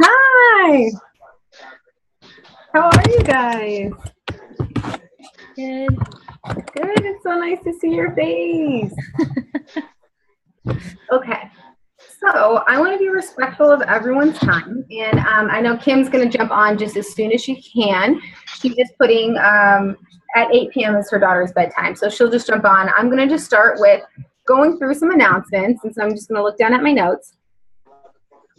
Hi. How are you guys? Good. Good. It's so nice to see your face. Okay. So I want to be respectful of everyone's time. And I know Kim's going to jump on just as soon as she can. She's just putting at 8 p.m. is her daughter's bedtime. So she'll just jump on. I'm going to just start with going through some announcements. And so I'm just going to look down at my notes.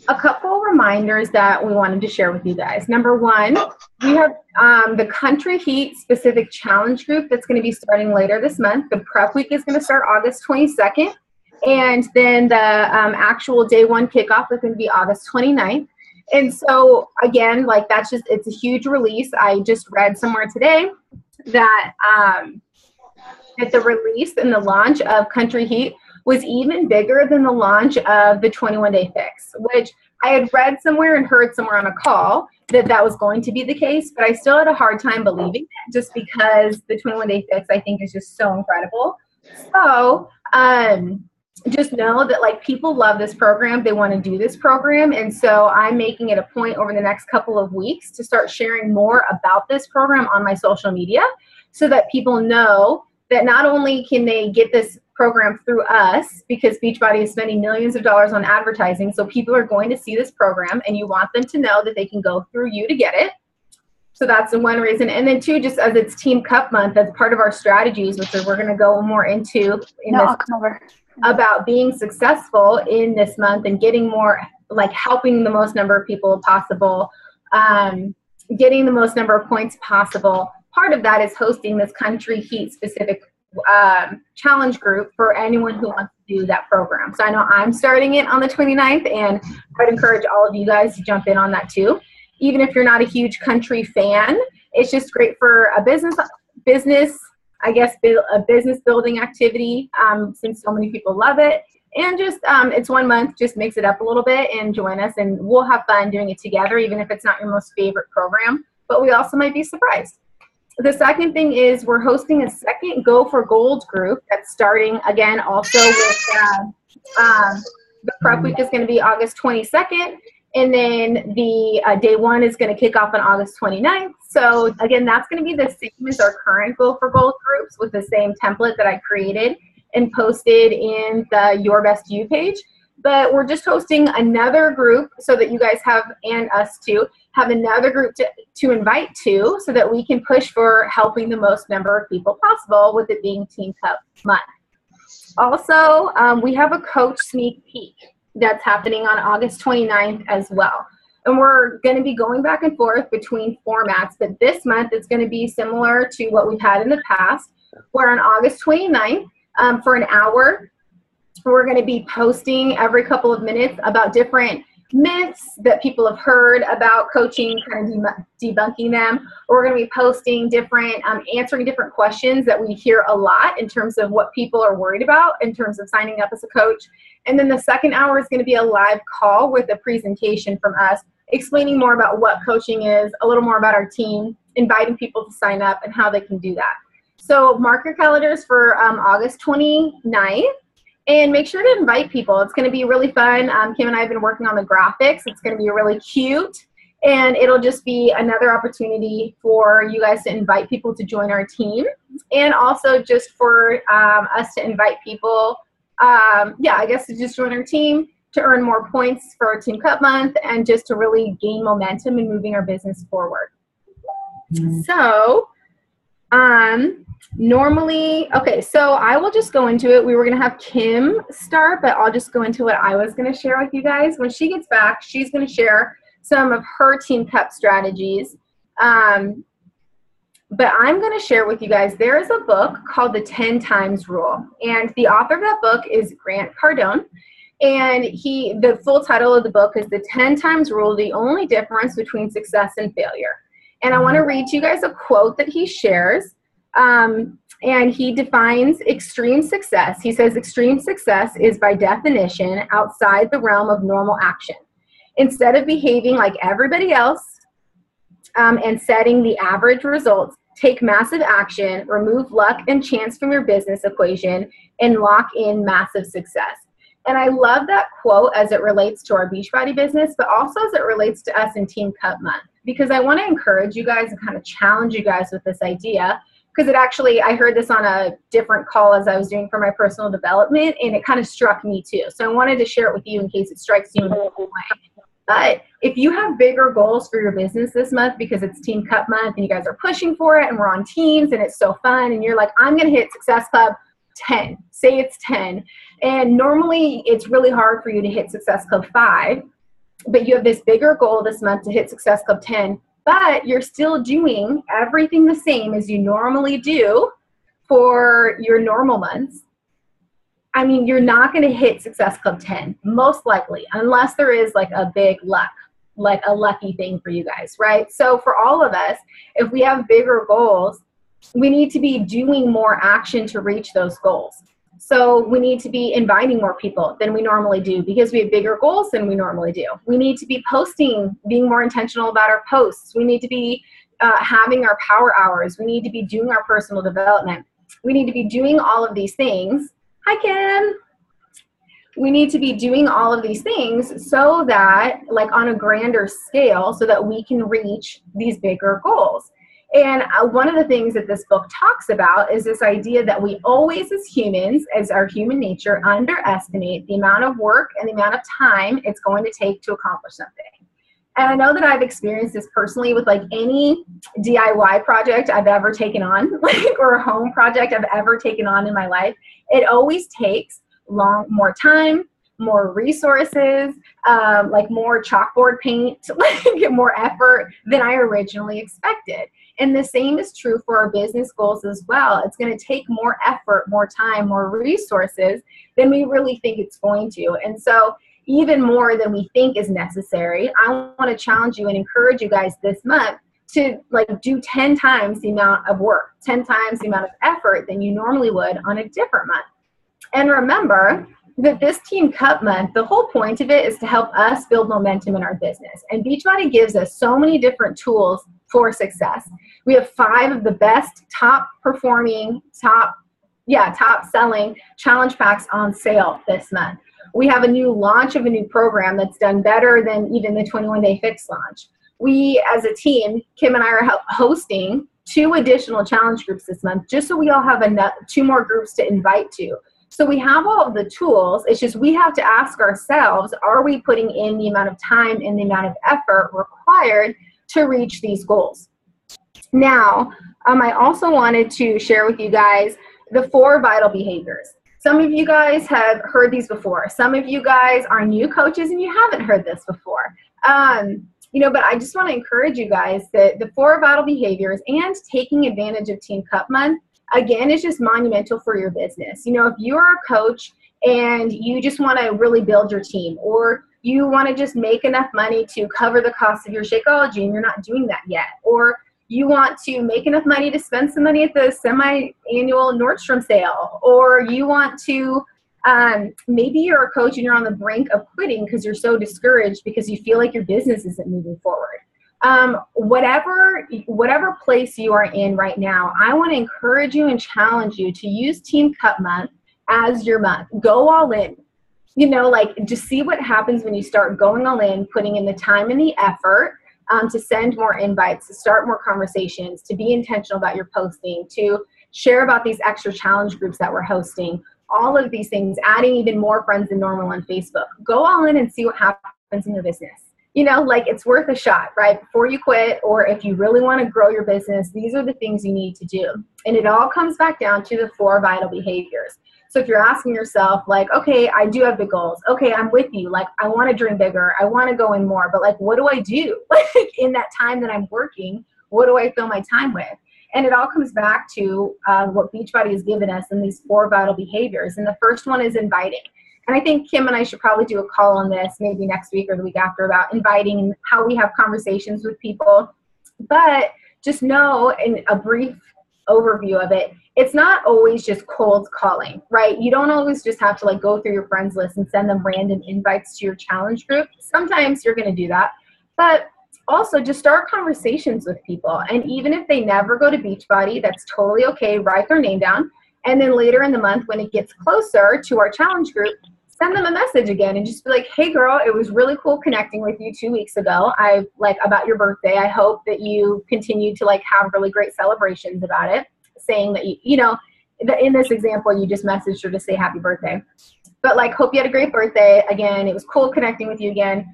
A couple reminders that we wanted to share with you guys. Number one, we have the Country Heat specific challenge group that's going to be starting later this month. The prep week is going to start August 22nd. And then the actual day one kickoff is going to be August 29th. And so again, like that's just, it's a huge release. I just read somewhere today that that the release and the launch of Country Heat was even bigger than the launch of the 21-day fix, which I had read somewhere and heard somewhere on a call that that was going to be the case, but I still had a hard time believing it just because the 21-day fix I think is just so incredible. So just know that like people love this program, they want to do this program, and so I'm making it a point over the next couple of weeks to start sharing more about this program on my social media so that people know that not only can they get this program through us, because Beachbody is spending millions of dollars on advertising, so people are going to see this program and you want them to know that they can go through you to get it. So that's the one reason. And then two, just as it's Team Cup month, that's part of our strategies, which we're going to go more into in I'll come over. About being successful in this month and getting more, like helping the most number of people possible, getting the most number of points possible. Part of that is hosting this Country Heat specific challenge group for anyone who wants to do that program. So I know I'm starting it on the 29th, and I'd encourage all of you guys to jump in on that too. Even if you're not a huge country fan, it's just great for a business, I guess, a business building activity since so many people love it. And just it's 1 month, just mix it up a little bit and join us, and we'll have fun doing it together, even if it's not your most favorite program, but we also might be surprised. The second thing is we're hosting a second Go for Gold group that's starting again also with the prep week is going to be August 22nd. And then the day one is going to kick off on August 29th. So again, that's going to be the same as our current Go for Gold groups with the same template that I created and posted in the Your Best You page. But we're just hosting another group so that you guys have, and us too, have another group to invite to so that we can push for helping the most number of people possible with it being Team Cup month. Also, we have a coach sneak peek that's happening on August 29th as well. And we're going to be going back and forth between formats, but this month it's going to be similar to what we've had in the past, where on August 29th, for an hour, we're going to be posting every couple of minutes about different myths that people have heard about coaching, kind of debunking them. We're going to be posting different, answering different questions that we hear a lot in terms of what people are worried about in terms of signing up as a coach. And then the second hour is going to be a live call with a presentation from us, explaining more about what coaching is, a little more about our team, inviting people to sign up and how they can do that. So mark your calendars for August 29th. And make sure to invite people. It's going to be really fun. Kim and I have been working on the graphics. It's going to be really cute. And it'll just be another opportunity for you guys to invite people to join our team. And also just for us to invite people, I guess to just join our team, to earn more points for our Team Cup month, and just to really gain momentum in moving our business forward. So, normally, okay, so I will just go into it. We were going to have Kim start, but I'll just go into what I was going to share with you guys. When she gets back, she's going to share some of her Team Cup strategies. But I'm going to share with you guys, there is a book called The 10 Times Rule. And the author of that book is Grant Cardone. And the full title of the book is The 10 Times Rule, the only difference between success and failure. And I want to read to you guys a quote that he shares. And he defines extreme success. He says, extreme success is by definition outside the realm of normal action. Instead of behaving like everybody else and setting the average results, take massive action, remove luck and chance from your business equation, and lock in massive success. And I love that quote as it relates to our Beachbody business, but also as it relates to us in Team Cup Month, because I want to encourage you guys and kind of challenge you guys with this idea. Because I heard this on a different call as I was doing for my personal development, and it kind of struck me too. So I wanted to share it with you in case it strikes you in a different way. But if you have bigger goals for your business this month because it's Team Cup Month and you guys are pushing for it and we're on teams and it's so fun and you're like, I'm going to hit Success Club 10. Say it's 10. And normally it's really hard for you to hit Success Club 5, but you have this bigger goal this month to hit Success Club 10. But you're still doing everything the same as you normally do for your normal months. I mean, you're not going to hit Success Club 10, most likely, unless there is like a big luck, like a lucky thing for you guys, right? So for all of us, if we have bigger goals, we need to be doing more action to reach those goals. So we need to be inviting more people than we normally do because we have bigger goals than we normally do. We need to be posting, being more intentional about our posts. We need to be having our power hours. We need to be doing our personal development. We need to be doing all of these things. Hi, Kim. We need to be doing all of these things so that, like on a grander scale, so that we can reach these bigger goals. And one of the things that this book talks about is this idea that we always, as humans, as our human nature, underestimate the amount of work and the amount of time it's going to take to accomplish something. And I know that I've experienced this personally with like any DIY project I've ever taken on, like, or a home project I've ever taken on in my life. It always takes more time, more resources, like more chalkboard paint, like more effort than I originally expected. And the same is true for our business goals as well. It's going to take more effort, more time, more resources than we really think it's going to. And so even more than we think is necessary, I want to challenge you and encourage you guys this month to like do 10 times the amount of work, 10 times the amount of effort than you normally would on a different month. And remember that this Team Cup Month, the whole point of it is to help us build momentum in our business. And Beachbody gives us so many different tools for success. We have 5 of the best top performing, top selling challenge packs on sale this month. We have a new launch of a new program that's done better than even the 21-day fix launch. We, as a team, Kim and I are hosting 2 additional challenge groups this month, just so we all have 2 more groups to invite to. So we have all of the tools. It's just we have to ask ourselves, are we putting in the amount of time and the amount of effort required to reach these goals? Now, I also wanted to share with you guys the 4 vital behaviors. Some of you guys have heard these before. Some of you guys are new coaches and you haven't heard this before. But I just want to encourage you guys that the 4 vital behaviors and taking advantage of Team Cup Month, again, is just monumental for your business. You know, if you're a coach and you just want to really build your team, or you want to just make enough money to cover the cost of your Shakeology and you're not doing that yet, or you want to make enough money to spend some money at the semi-annual Nordstrom sale, or you want to, maybe you're a coach and you're on the brink of quitting because you're so discouraged because you feel like your business isn't moving forward. Whatever place you are in right now, I want to encourage you and challenge you to use Team Cup Month as your month. Go all in. You know, like, just see what happens when you start going all in, putting in the time and the effort to send more invites, to start more conversations, to be intentional about your posting, to share about these extra challenge groups that we're hosting, all of these things, adding even more friends than normal on Facebook. Go all in and see what happens in your business. You know, like, it's worth a shot, right? Before you quit, or if you really want to grow your business, these are the things you need to do. And it all comes back down to the 4 vital behaviors. So if you're asking yourself, like, okay, I do have big goals. Okay, I'm with you. Like, I want to dream bigger. I want to go in more. But, like, what do I do? Like, in that time that I'm working, what do I fill my time with? And it all comes back to what Beachbody has given us in these 4 vital behaviors. And the first one is inviting. And I think Kim and I should probably do a call on this maybe next week or the week after about inviting how we have conversations with people. But just know, in a brief overview of it, it's not always just cold calling, right? You don't always just have to like go through your friends list and send them random invites to your challenge group. Sometimes you're going to do that, but also just start conversations with people. And even if they never go to Beachbody, that's totally okay. Write their name down. And then later in the month, when it gets closer to our challenge group, send them a message again and just be like, hey girl, it was really cool connecting with you 2 weeks ago. I like about your birthday. I hope that you continue to like have really great celebrations about it. Saying that, you know, in this example, you just messaged her to say happy birthday. But like, hope you had a great birthday. Again, it was cool connecting with you again.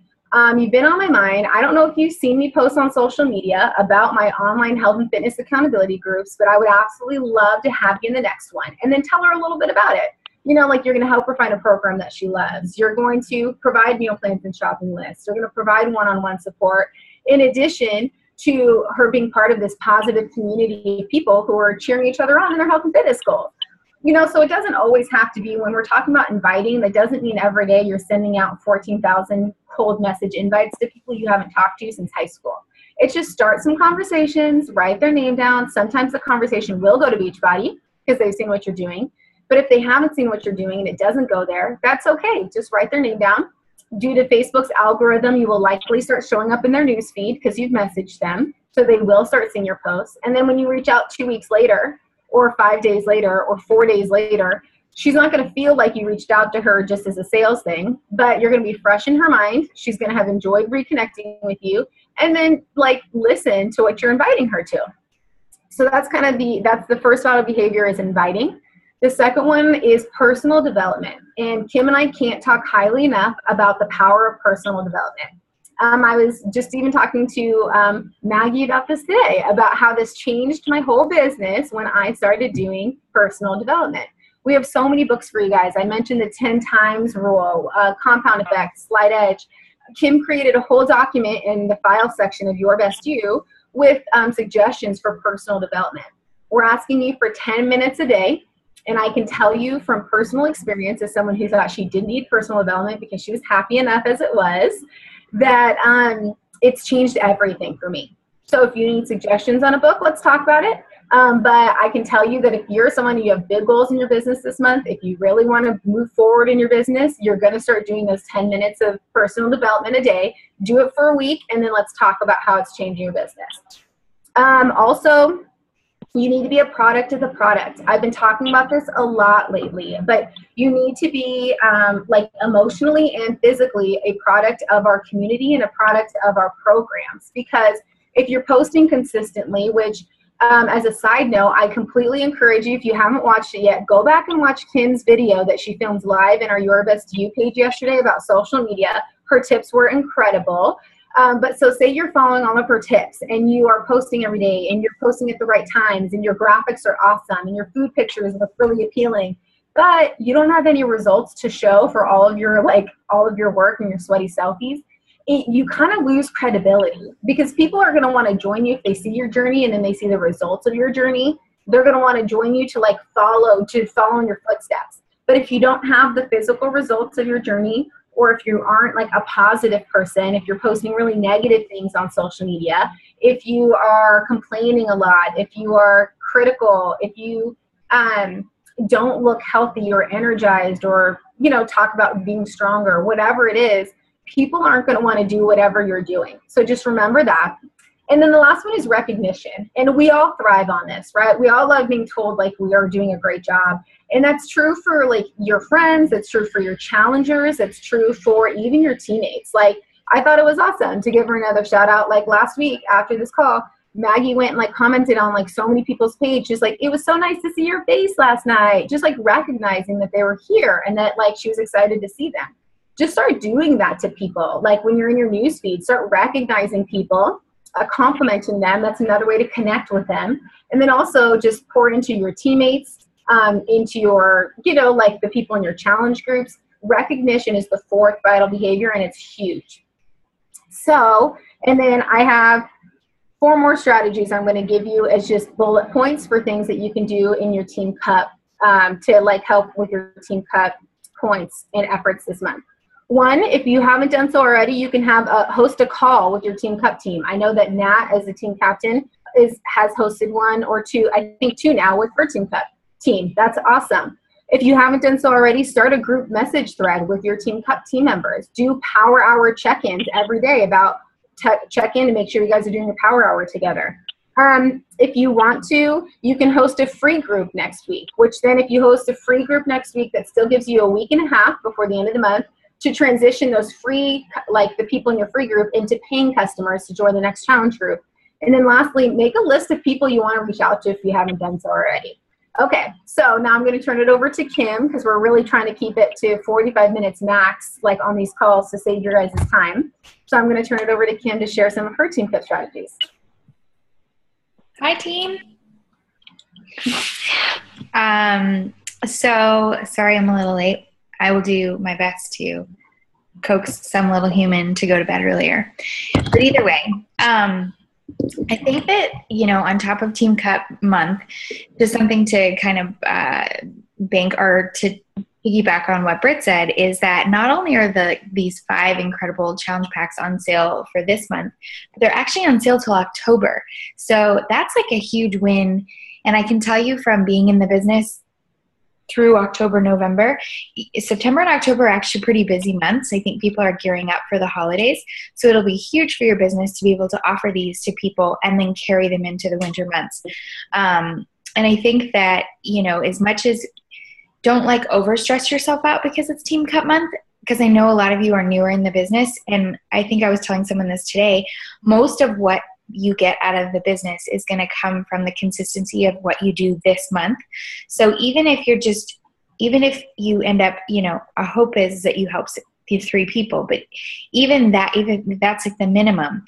You've been on my mind. I don't know if you've seen me post on social media about my online health and fitness accountability groups, but I would absolutely love to have you in the next one. And then tell her a little bit about it. You know, like you're going to help her find a program that she loves. You're going to provide meal plans and shopping lists. You're going to provide one-on-one support in addition to her being part of this positive community of people who are cheering each other on in their health and fitness goals. You know, so it doesn't always have to be, when we're talking about inviting, that doesn't mean every day you're sending out 14,000 cold message invites to people you haven't talked to since high school. It's just start some conversations, write their name down. Sometimes the conversation will go to Beachbody because they've seen what you're doing. But if they haven't seen what you're doing and it doesn't go there, that's okay. Just write their name down. Due to Facebook's algorithm, you will likely start showing up in their news feed because you've messaged them. So they will start seeing your posts. And then when you reach out 2 weeks later, or 5 days later, or 4 days later, she's not going to feel like you reached out to her just as a sales thing, but you're going to be fresh in her mind. She's going to have enjoyed reconnecting with you, and then like listen to what you're inviting her to. So that's kind of that's the first vital behavior, is inviting. The second one is personal development. And Kim and I can't talk highly enough about the power of personal development. I was just even talking to Maggie about this today, about how this changed my whole business when I started doing personal development. We have so many books for you guys. I mentioned the 10 times rule, compound effect, slight edge. Kim created a whole document in the file section of Your Best You with suggestions for personal development. We're asking you for 10 minutes a day. And I can tell you from personal experience, as someone who thought she didn't need personal development because she was happy enough as it was, that it's changed everything for me. So if you need suggestions on a book, let's talk about it. But I can tell you that if you're someone, you have big goals in your business this month, if you really want to move forward in your business, you're going to start doing those 10 minutes of personal development a day. Do it for a week, and then let's talk about how it's changing your business. Also, you need to be a product of the product. I've been talking about this a lot lately, but you need to be like emotionally and physically a product of our community and a product of our programs. Because if you're posting consistently, which as a side note, I completely encourage you, if you haven't watched it yet, go back and watch Kim's video that she filmed live in our Your Best You page yesterday about social media. Her tips were incredible. But so say you're following all of her tips and you are posting every day and you're posting at the right times and your graphics are awesome and your food pictures look really appealing, but you don't have any results to show for all of your work and your sweaty selfies, you kind of lose credibility, because people are going to want to join you if they see your journey and then they see the results of your journey. They're going to want to join you to follow in your footsteps. But if you don't have the physical results of your journey, or if you aren't like a positive person, if you're posting really negative things on social media, if you are complaining a lot, if you are critical, if you don't look healthy or energized, or talk about being stronger, whatever it is, people aren't going to want to do whatever you're doing. So just remember that. And then the last one is recognition. And we all thrive on this, right? We all love being told we are doing a great job. And that's true for your friends. It's true for your challengers. It's true for even your teammates. I thought it was awesome to give her another shout out. Last week after this call, Maggie went and commented on so many people's pages. It was so nice to see your face last night. Just recognizing that they were here and that she was excited to see them. Just start doing that to people. When you're in your news feed, start recognizing people, complimenting them. That's another way to connect with them. And then also just pour into your teammates, into your, the people in your challenge groups. Recognition is the fourth vital behavior, and it's huge. So, and then I have 4 more strategies I'm going to give you as just bullet points for things that you can do in your team cup to help with your team cup points and efforts this month. One, if you haven't done so already, you can host a call with your Team Cup team. I know that Nat, as a team captain, has hosted one or two, I think two now, with her Team Cup team. That's awesome. If you haven't done so already, start a group message thread with your Team Cup team members. Do power hour check-ins every day about check in to make sure you guys are doing a power hour together. If you want to, you can host a free group next week, which then if you host a free group next week, that still gives you a week and a half before the end of the month to transition those free, like the people in your free group, into paying customers to join the next challenge group. And then lastly, make a list of people you want to reach out to if you haven't done so already. Okay, so now I'm going to turn it over to Kim, because we're really trying to keep it to 45 minutes max, like on these calls, to save your guys' time. So I'm going to turn it over to Kim to share some of her Team Cup strategies. Hi, team. So sorry I'm a little late. I will do my best to coax some little human to go to bed earlier. But either way, I think that, on top of Team Cup month, just something to kind of bank or to piggyback on what Britt said is that not only are these 5 incredible challenge packs on sale for this month, but they're actually on sale till October. So that's like a huge win. And I can tell you from being in the business through October, November, September and October are actually pretty busy months. I think people are gearing up for the holidays. So it'll be huge for your business to be able to offer these to people and then carry them into the winter months. And I think that, as much as don't overstress yourself out because it's Team Cup month, because I know a lot of you are newer in the business. And I think I was telling someone this today, most of what you get out of the business is going to come from the consistency of what you do this month. So even if you end up, a hope is that you help 3 people, but even that's like the minimum.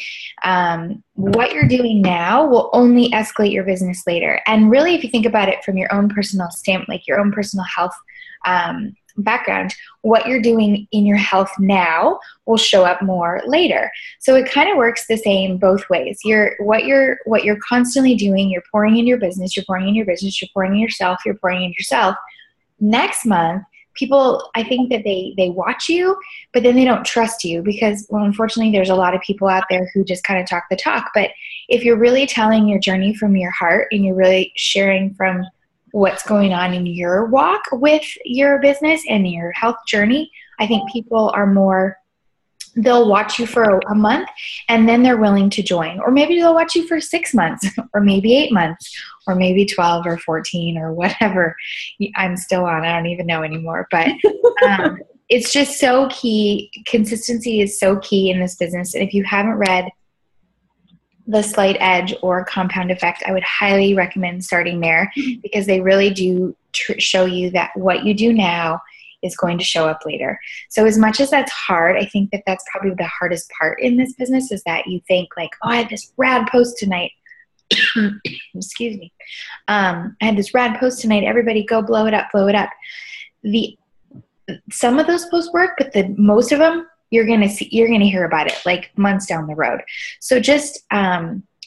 What you're doing now will only escalate your business later. And really, if you think about it from your own personal standpoint, like your own personal health background, what you're doing in your health now will show up more later. So it kind of works the same both ways. What you're constantly doing, you're pouring in your business, you're pouring in your business, you're pouring in yourself, you're pouring in yourself. Next month, people, I think that they watch you, but then they don't trust you because, well, unfortunately, there's a lot of people out there who just kind of talk the talk. But if you're really telling your journey from your heart and you're really sharing from what's going on in your walk with your business and your health journey, I think people are more, they'll watch you for a month and then they're willing to join. Or maybe they'll watch you for 6 months or maybe 8 months or maybe 12 or 14 or whatever I'm still on. I don't even know anymore. But it's just so key. Consistency is so key in this business. And if you haven't read The Slight Edge or Compound Effect, I would highly recommend starting there because they really do show you that what you do now is going to show up later. So as much as that's hard, I think that that's probably the hardest part in this business is that you think like, oh, I had this rad post tonight. Excuse me. I had this rad post tonight. Everybody go blow it up, blow it up. Some of those posts work, but most of them, you're going to hear about it like months down the road. So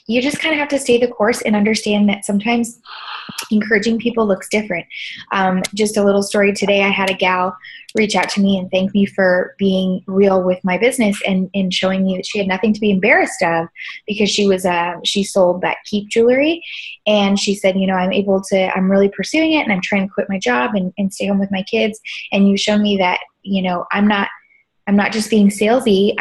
you just kind of have to stay the course and understand that sometimes encouraging people looks different. Just a little story today, I had a gal reach out to me and thank me for being real with my business and showing me that she had nothing to be embarrassed of because she sold that Keep jewelry. And she said, I'm really pursuing it and I'm trying to quit my job and stay home with my kids. And you showed me that, I'm not just being salesy,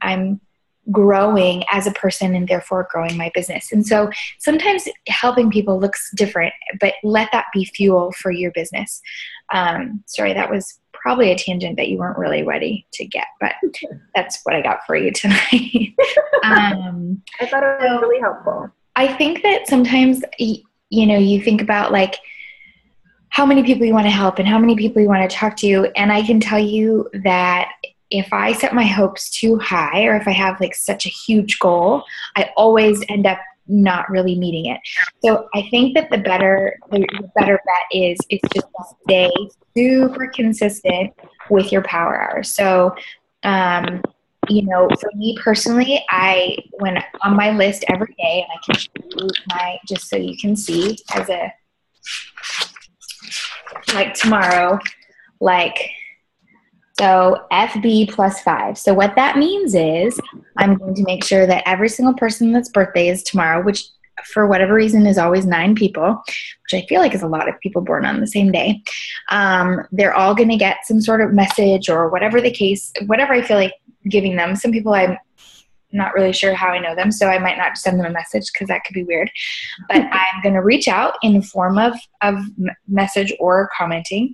I'm growing as a person and therefore growing my business. And so sometimes helping people looks different, but let that be fuel for your business. Sorry, that was probably a tangent that you weren't really ready to get, but that's what I got for you tonight. I thought it was really helpful. I think that sometimes, you think about like how many people you want to help and how many people you want to talk to. And I can tell you that if I set my hopes too high or if I have like such a huge goal, I always end up not really meeting it. So I think that the better bet is just to stay super consistent with your power hours. So, for me personally, when on my list every day, and I can show you just so you can see like tomorrow, like, so FB plus 5. So what that means is I'm going to make sure that every single person that's birthday is tomorrow, which for whatever reason is always 9 people, which I feel like is a lot of people born on the same day. They're all going to get some sort of message or whatever the case, whatever I feel like giving them. Some people I'm not really sure how I know them, so I might not send them a message because that could be weird. But I'm going to reach out in the form of message or commenting.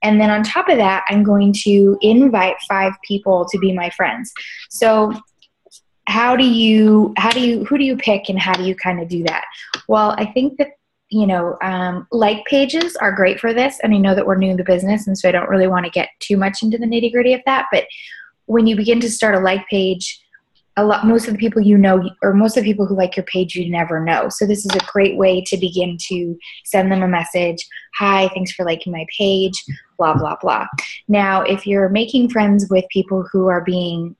And then on top of that, I'm going to invite 5 people to be my friends. So who do you pick and how do you kind of do that? Well, I think that, like pages are great for this. And I know that we're new in the business, and so I don't really want to get too much into the nitty gritty of that. But when you begin to start a like page, most of the people you know, or most of the people who like your page, you never know. So this is a great way to begin to send them a message. Hi, thanks for liking my page, blah, blah, blah. Now, if you're making friends with people who are being,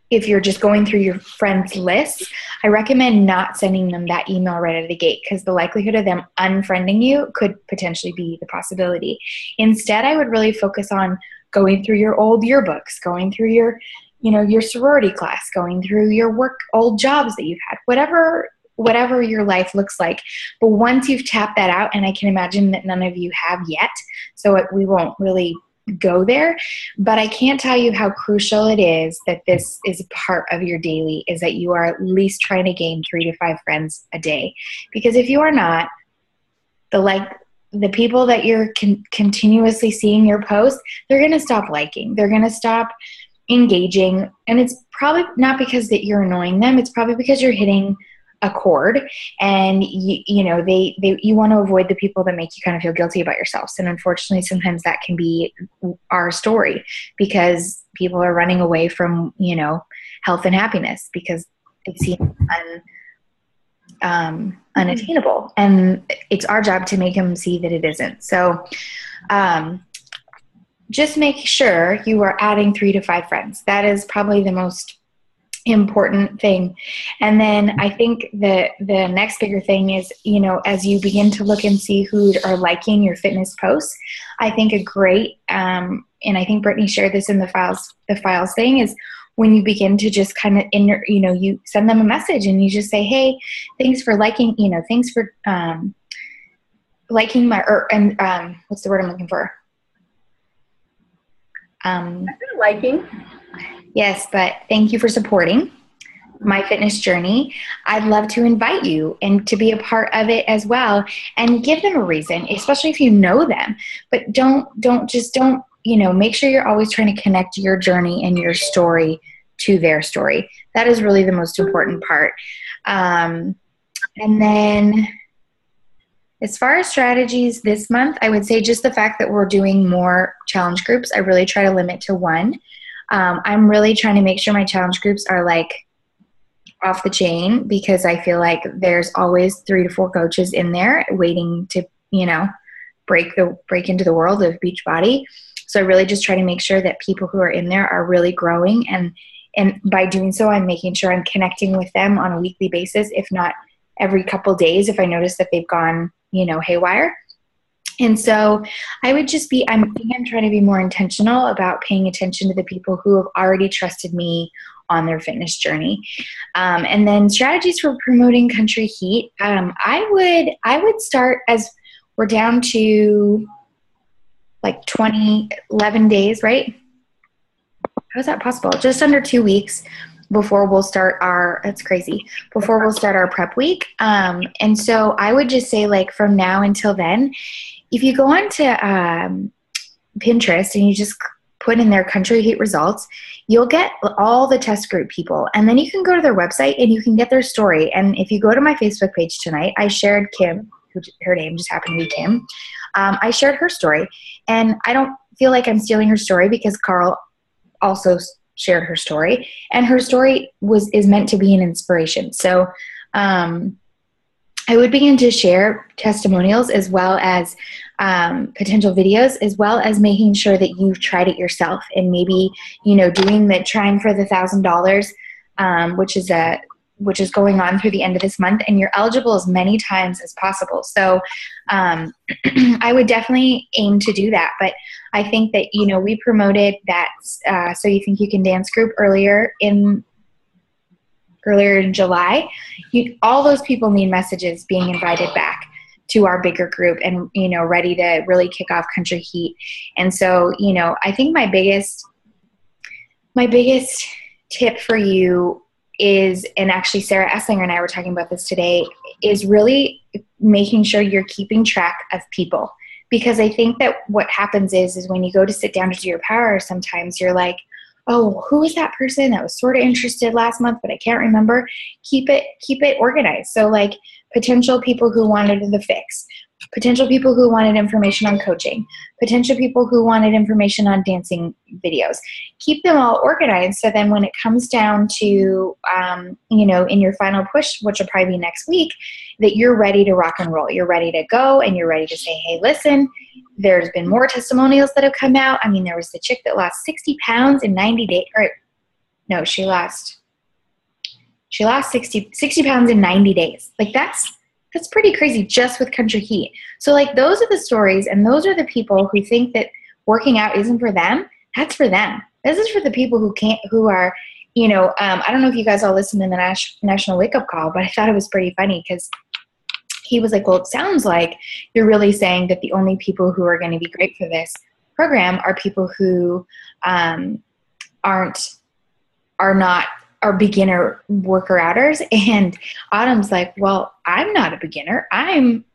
if you're just going through your friends list, I recommend not sending them that email right out of the gate, because the likelihood of them unfriending you could potentially be the possibility. Instead, I would really focus on going through your old yearbooks, going through your sorority class, going through your old jobs that you've had, whatever your life looks like. But once you've tapped that out, and I can imagine that none of you have yet, so we won't really go there, but I can't tell you how crucial it is that this is a part of your daily, is that you are at least trying to gain 3 to 5 friends a day. Because if you are not, the people that you're continuously seeing your posts, they're going to stop liking. They're going to stop engaging. And it's probably not because that you're annoying them. It's probably because you're hitting a chord, and you want to avoid the people that make you kind of feel guilty about yourselves. And unfortunately, sometimes that can be our story, because people are running away from, health and happiness because it seems unattainable, and it's our job to make them see that it isn't. So just make sure you are adding 3 to 5 friends. That is probably the most important thing. And then I think the next bigger thing is, as you begin to look and see who are liking your fitness posts, I think a great, and I think Brittany shared this in the files thing, is when you begin to just kind of, you send them a message and you just say, hey, thanks for liking, thanks for liking my, what's the word I'm looking for? Liking. Yes, but thank you for supporting my fitness journey. I'd love to invite you and to be a part of it as well, and give them a reason, especially if you know them. But don't make sure you're always trying to connect your journey and your story to their story. That is really the most important part. And then as far as strategies this month, I would say just the fact that we're doing more challenge groups. I really try to limit to 1. I'm really trying to make sure my challenge groups are like off the chain, because I feel like there's always 3 to 4 coaches in there waiting to, break into the world of Beachbody. So I really just try to make sure that people who are in there are really growing. And by doing so, I'm making sure I'm connecting with them on a weekly basis, if not every couple days, if I notice that they've gone, haywire. And so I would just I'm trying to be more intentional about paying attention to the people who have already trusted me on their fitness journey. And then strategies for promoting country heat. I would start, as we're down to like 11 days, right? How is that possible? Just under 2 weeks before we'll start before we'll start our prep week. And so I would just say, like, from now until then, if you go on to Pinterest and you just put in their country heat results, you'll get all the test group people. And then you can go to their website and you can get their story. And if you go to my Facebook page tonight, I shared Kim, her name just happened to be Kim. I shared her story. And I don't feel like I'm stealing her story, because Carl also shared her story. And her story is meant to be an inspiration. So I would begin to share testimonials, as well as potential videos, as well as making sure that you've tried it yourself, and maybe, doing the trying for the $1,000, which is which is going on through the end of this month, and you're eligible as many times as possible. So I would definitely aim to do that. But I think that, we promoted that So You Think You Can Dance group earlier in July. All those people need messages being invited back to our bigger group and, ready to really kick off Country Heat. And so, I think my biggest tip for you is, and actually Sarah Esslinger and I were talking about this today, is really making sure you're keeping track of people. Because I think that what happens is when you go to sit down to do your power, sometimes you're like, oh, who was that person that was sort of interested last month, but I can't remember. Keep it organized. So like potential people who wanted the fix, potential people who wanted information on coaching, potential people who wanted information on dancing videos. Keep them all organized, so then when it comes down to, in your final push, which will probably be next week, that you're ready to rock and roll. You're ready to go, and you're ready to say, hey, listen, there's been more testimonials that have come out. I mean, there was the chick that lost 60 pounds in 90 days. Or no, she lost 60 pounds in 90 days. Like that's pretty crazy just with Country Heat. So like those are the stories, and those are the people who think that working out isn't for them. That's for them. This is for the people who are, I don't know if you guys all listened to the National Wake Up Call, but I thought it was pretty funny because he was like, well, it sounds like you're really saying that the only people who are going to be great for this program are people who are beginner worker outers. And Autumn's like, well, I'm not a beginner. I'm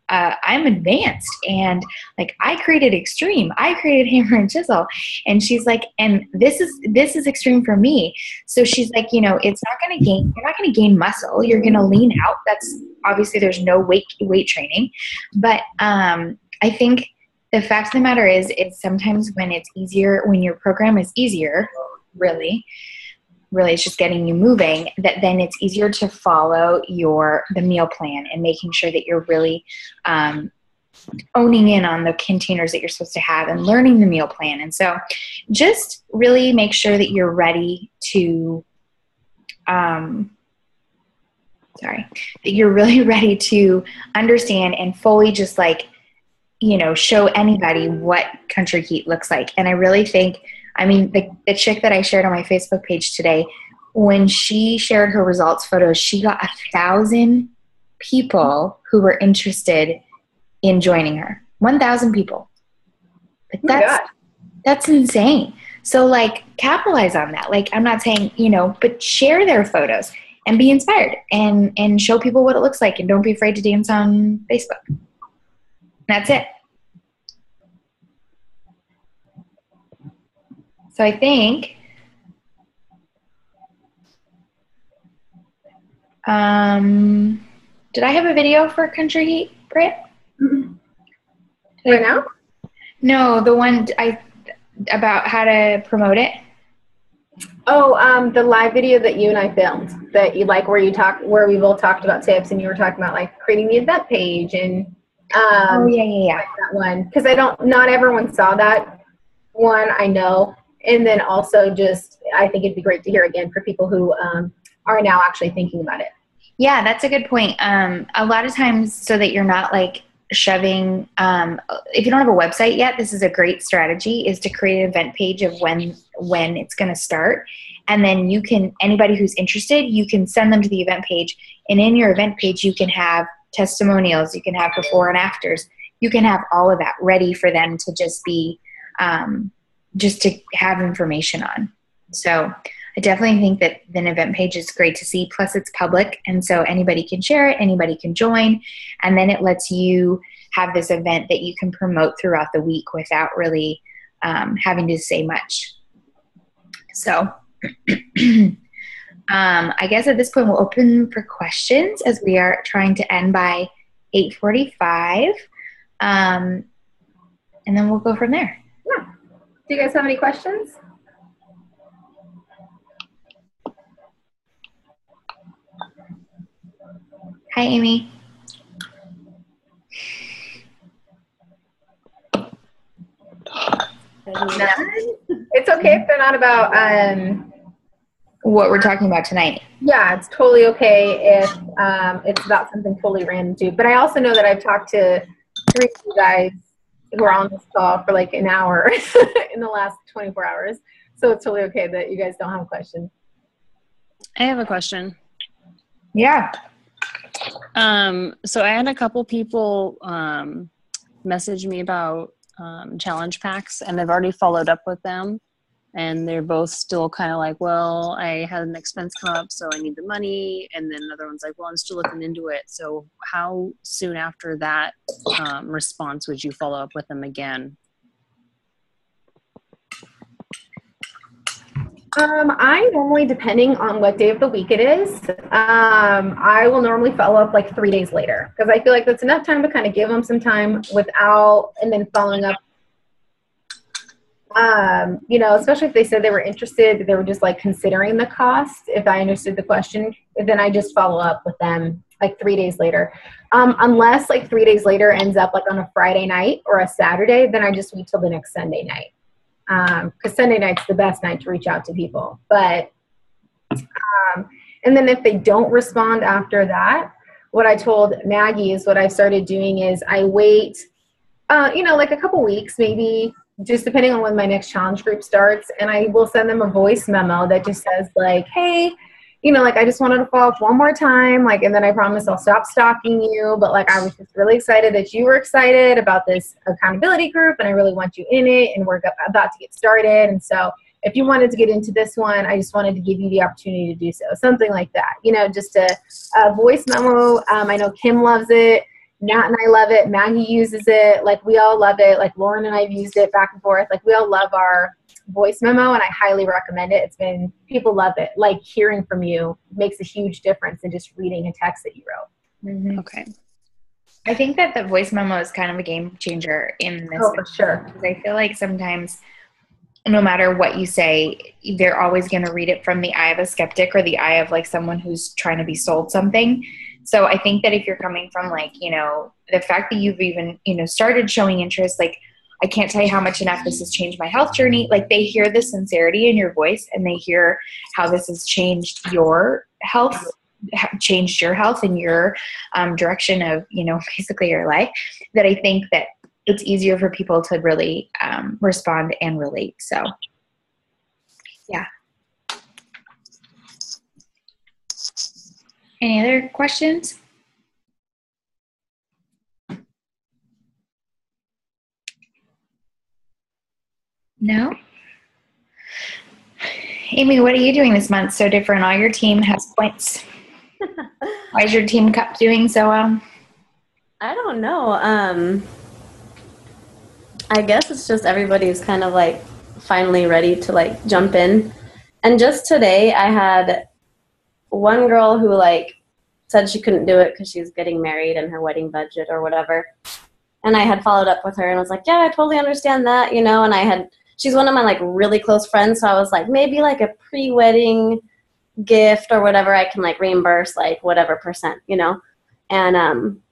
advanced, and like I created extreme. I created hammer and chisel. And she's like, and this is extreme for me. So she's like, you're not going to gain muscle. You're going to lean out. That's obviously there's no weight training. But I think the fact of the matter is sometimes when it's easier, when your program is easier, really it's just getting you moving, that then it's easier to follow the meal plan and making sure that you're really owning in on the containers that you're supposed to have and learning the meal plan. And so just really make sure that you're ready to that you're really ready to understand and fully just like, show anybody what Country Heat looks like. And I really think, the chick that I shared on my Facebook page today, when she shared her results photos, she got 1,000 people who were interested in joining her. 1,000 people. Like that's insane. So like capitalize on that. Like I'm not saying, but share their photos and be inspired and show people what it looks like, and don't be afraid to dance on Facebook. That's it. So I think did I have a video for Country Heat, Britt? Mm-hmm. Right now? No, the one about how to promote it. Oh, the live video that you and I filmed that you like, where we both talked about tips, and you were talking about like creating the event page and yeah. Like that one, because not everyone saw that one, I know. And then also I think it'd be great to hear again for people who are now actually thinking about it. Yeah, that's a good point. A lot of times, so that you're not like shoving, if you don't have a website yet, this is a great strategy, is to create an event page of when it's going to start. And then anybody who's interested, you can send them to the event page. And in your event page, you can have testimonials, you can have before and afters, you can have all of that ready for them to just be, just to have information on. So I definitely think that an event page is great to see. Plus it's public, and so anybody can share it, anybody can join, and then it lets you have this event that you can promote throughout the week without really having to say much. So I guess at this point we'll open for questions, as we are trying to end by 8:45, and then we'll go from there. Yeah. Do you guys have any questions? Hi, Amy. None? It's okay if they're not about what we're talking about tonight. Yeah, it's totally okay if it's about something totally random too. But I also know that I've talked to 3 of you guys who are on this call for like an hour in the last 24 hours. So it's totally okay that you guys don't have a question. I have a question. Yeah. So I had a couple people message me about challenge packs, and I've already followed up with them. And they're both still kind of like, well, I had an expense come up, so I need the money. And then another one's like, well, I'm still looking into it. So how soon after that response would you follow up with them again? I normally, depending on what day of the week it is, I will normally follow up like 3 days later, because I feel like that's enough time to kind of give them some time without, and then following up. You know, especially if they said they were interested, they were just like considering the cost. If I understood the question, then I just follow up with them like 3 days later. Unless like 3 days later ends up like on a Friday night or a Saturday, then I just wait till the next Sunday night. Because Sunday night's the best night to reach out to people. But, and then if they don't respond after that, what I told Maggie is what I started doing is I wait, you know, like a couple weeks, maybe, just depending on when my next challenge group starts, and I will send them a voice memo that just says like, hey, you know, like I just wanted to follow up one more time, like, and then I promise I'll stop stalking you, but like I was just really excited that you were excited about this accountability group, and I really want you in it, and we're about to get started, and so if you wanted to get into this one, I just wanted to give you the opportunity to do so, something like that, you know, just a voice memo. I know Kim loves it. Nat and I love it. Maggie uses it. Like, we all love it. Like, Lauren and I have used it back and forth. Like, we all love our voice memo, and I highly recommend it. People love it. Like, hearing from you makes a huge difference in just reading a text that you wrote. Mm-hmm. Okay. I think that the voice memo is kind of a game changer in this. Oh, for sure. Because I feel like sometimes, no matter what you say, they're always going to read it from the eye of a skeptic or the eye of like someone who's trying to be sold something. So I think that if you're coming from like, you know, the fact that you've even, you know, started showing interest, like, I can't tell you how much enough this has changed my health journey. Like, they hear the sincerity in your voice, and they hear how this has changed your health, and your direction of, you know, basically your life, that I think that it's easier for people to really respond and relate. So, yeah. Any other questions? No? Amy, what are you doing this month so different? All your team has points. Why is your team cup doing so well? I don't know. I guess it's just everybody's kind of like finally ready to like jump in. And just today I had one girl who like said she couldn't do it because she was getting married and her wedding budget or whatever. And I had followed up with her and was like, yeah, I totally understand that, you know, and she's one of my like really close friends. So I was like, maybe like a pre-wedding gift or whatever, I can like reimburse like whatever %, you know? And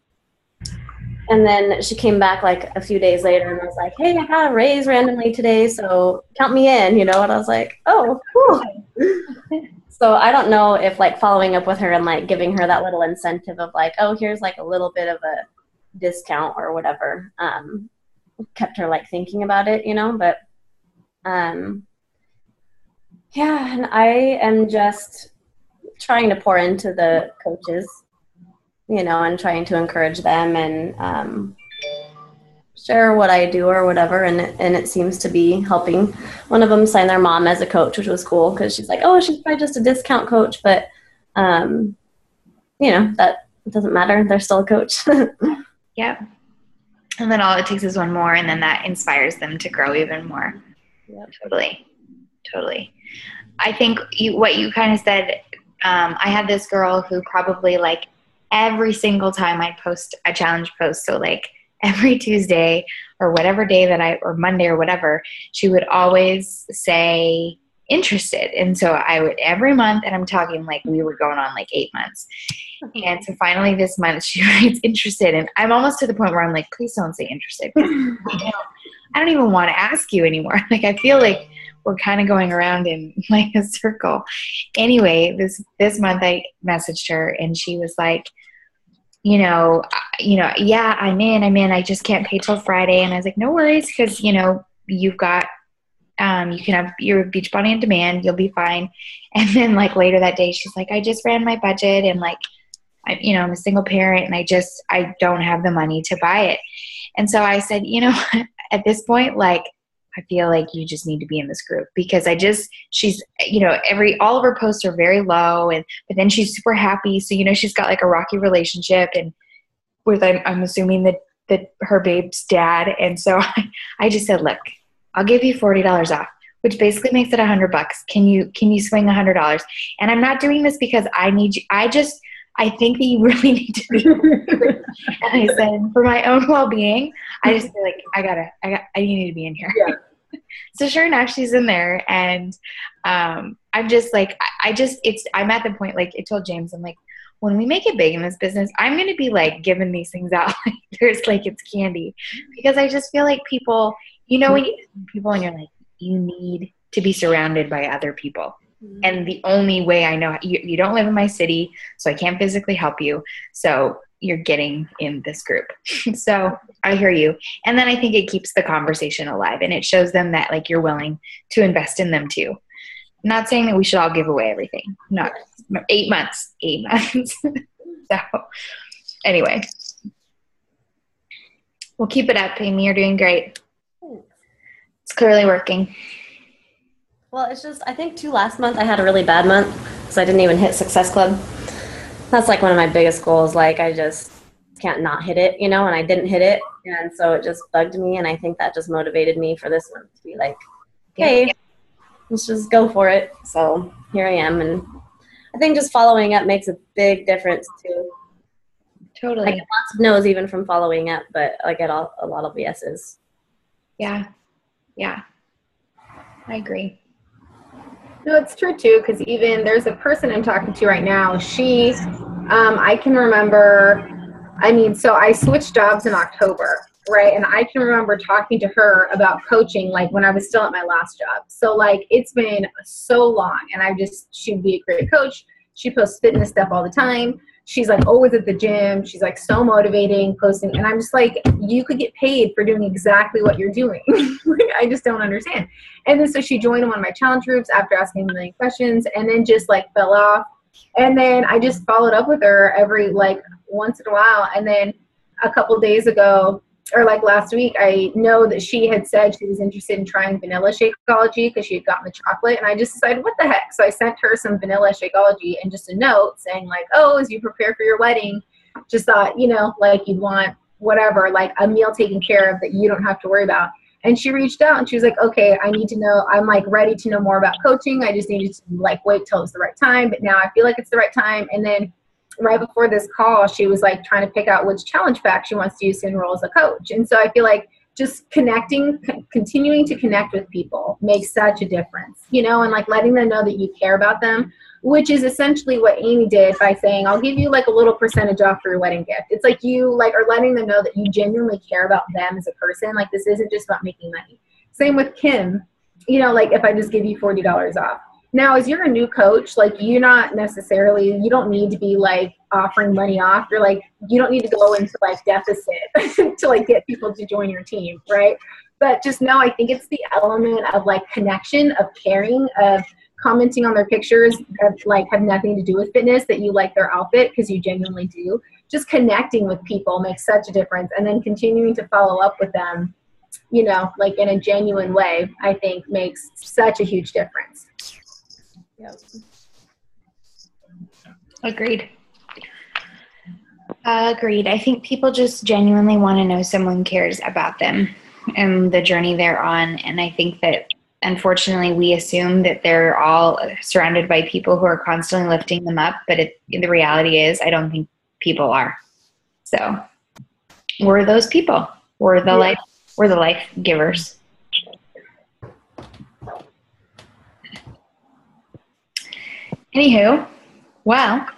then she came back like a few days later and was like, hey, I got a raise randomly today, so count me in, you know? And I was like, oh, cool. So I don't know if like following up with her and like giving her that little incentive of like, oh, here's like a little bit of a discount or whatever, kept her like thinking about it, you know? But yeah, and I am just trying to pour into the coaches, you know, and trying to encourage them and share what I do or whatever, and it seems to be helping. One of them signed their mom as a coach, which was cool because she's like, oh, she's probably just a discount coach, but you know, that doesn't matter. They're still a coach. Yep. And then all it takes is one more, and then that inspires them to grow even more. Yep. Totally. I think what you kind of said, I had this girl who probably like every single time I post a challenge post, so like every Tuesday or whatever day or Monday or whatever, she would always say interested. And so I would every month, and I'm talking like we were going on like 8 months. And so finally this month she writes interested, and I'm almost to the point where I'm like, please don't say interested. I don't even want to ask you anymore. Like, I feel like we're kind of going around in like a circle. Anyway, this month I messaged her and she was like, yeah, I'm in. I just can't pay till Friday. And I was like, no worries. Cause you've got, you can have your Beachbody on demand. You'll be fine. And then like later that day, she's like, I just ran my budget and like, I'm a single parent and I don't have the money to buy it. And so I said, at this point, like, I feel like you just need to be in this group because she's, all of her posts are very low but then she's super happy. So, she's got like a rocky relationship and with, I'm assuming that her babe's dad. And so I just said, look, I'll give you $40 off, which basically makes it $100. Can you swing $100? And I'm not doing this because I need you. I think that you really need to be. And I said, for my own well-being, I just feel like I need to be in here. Yeah. So sure enough, she's in there. And I'm just like, I'm at the point, like I told James, I'm like, when we make it big in this business, I'm going to be like giving these things out. Like there's like, it's candy because I just feel like people, when people and you're like, you need to be surrounded by other people. And the only way I know, you don't live in my city, so I can't physically help you. So you're getting in this group. So I hear you. And then I think it keeps the conversation alive and it shows them that like you're willing to invest in them too. I'm not saying that we should all give away everything. Not 8 months. So anyway, we'll keep it up, Amy. You're doing great. It's clearly working. Well, it's just, I think too, last month I had a really bad month because I didn't even hit Success Club. That's like one of my biggest goals. Like I just can't not hit it, and I didn't hit it. And so it just bugged me. And I think that just motivated me for this month to be like, hey, let's just go for it. So here I am. And I think just following up makes a big difference too. Totally. I get lots of no's even from following up, but I get a lot of yeses. Yeah. Yeah. I agree. No, it's true too, because even there's a person I'm talking to right now. She, I can remember, so I switched jobs in October, right? And I can remember talking to her about coaching, like when I was still at my last job. So like, it's been so long and she'd be a great coach. She posts fitness stuff all the time. She's like always at the gym. She's like so motivating, posting. And I'm just like, you could get paid for doing exactly what you're doing. I just don't understand. And then so she joined one of my challenge groups after asking a million questions and then just like fell off. And then I just followed up with her every like once in a while. And then a couple days ago, or like last week, I know that she had said she was interested in trying vanilla Shakeology because she had gotten the chocolate. And I just decided, what the heck? So I sent her some vanilla Shakeology and just a note saying like, oh, as you prepare for your wedding, just thought, like you'd want whatever, like a meal taken care of that you don't have to worry about. And she reached out and she was like, okay, I need to know, I'm like ready to know more about coaching. I just needed to like wait till it's the right time. But now I feel like it's the right time. And then right before this call, she was like trying to pick out which challenge pack she wants to use to enroll as a coach. And so I feel like just continuing to connect with people makes such a difference, and like letting them know that you care about them, which is essentially what Amy did by saying, I'll give you like a little percentage off for your wedding gift. It's like you like are letting them know that you genuinely care about them as a person. Like this isn't just about making money. Same with Kim, like if I just give you $40 off. Now, as you're a new coach, like you don't need to be like offering money off. You're like, you don't need to go into like deficit to like get people to join your team, right? But just know, I think it's the element of like connection, of caring, of commenting on their pictures that like have nothing to do with fitness, that you like their outfit because you genuinely do. Just connecting with people makes such a difference. And then continuing to follow up with them, like in a genuine way, I think makes such a huge difference. Yep. Agreed. I think people just genuinely want to know someone cares about them and the journey they're on. And I think that unfortunately we assume that they're all surrounded by people who are constantly lifting them up. But the reality is I don't think people are. So we're those people. We're the life givers. Anywho, wow.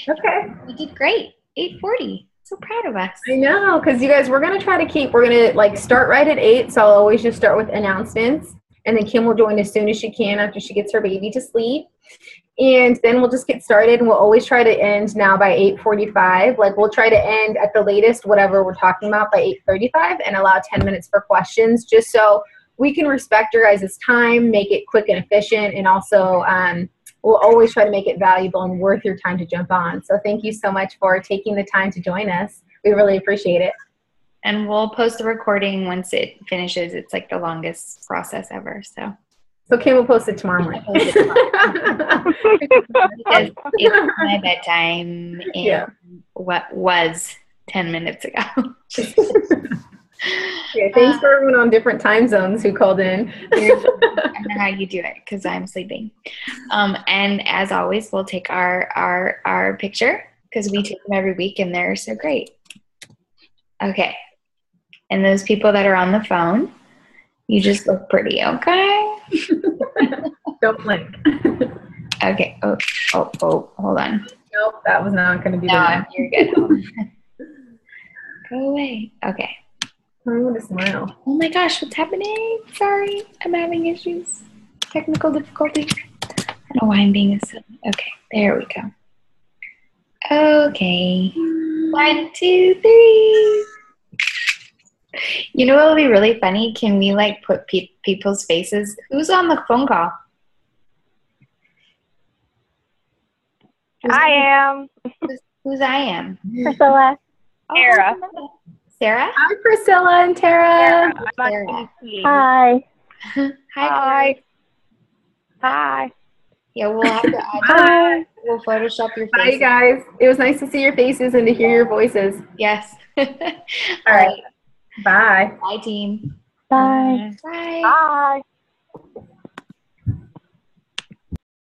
Okay. We did great. 8:40. So proud of us. I know, because you guys, we're going to like start right at 8. So I'll always just start with announcements. and then Kim will join as soon as she can after she gets her baby to sleep. And then we'll just get started, and we'll always try to end now by 8:45. Like, we'll try to end at the latest, whatever we're talking about, by 8:35, and allow 10 minutes for questions, just so we can respect your guys' time, make it quick and efficient, and also we'll always try to make it valuable and worth your time to jump on. So thank you so much for taking the time to join us. We really appreciate it. And we'll post the recording once it finishes. It's like the longest process ever, so. So Kim will post it tomorrow morning. Because it's my bedtime and what was 10 minutes ago. Yeah, thanks for everyone on different time zones who called in. I don't know how you do it because I'm sleeping. And as always, we'll take our picture because we take them every week and they're so great. Okay. And those people that are on the phone, you just look pretty, okay? Don't blink. Okay. Oh, hold on. Nope, that was not going to be the No, one. you're good. Go away. Okay. I want to smile. Oh my gosh, what's happening? Sorry, I'm having issues. Technical difficulty. I don't know why I'm being silly. Okay, there we go. Okay. 1, 2, 3. You know what would be really funny? Can we like put people's faces? Who's on the phone call? I am. Who's I am? Priscilla. Sarah. Sarah? Hi, Priscilla and Tara. Sarah. Hi. Hi. Hi. Yeah, we'll have to Bye. we'll Photoshop your Bye, faces. guys. It was nice to see your faces and to hear your voices. Yes. All right. Bye. Bye, team. Bye. Bye. Bye.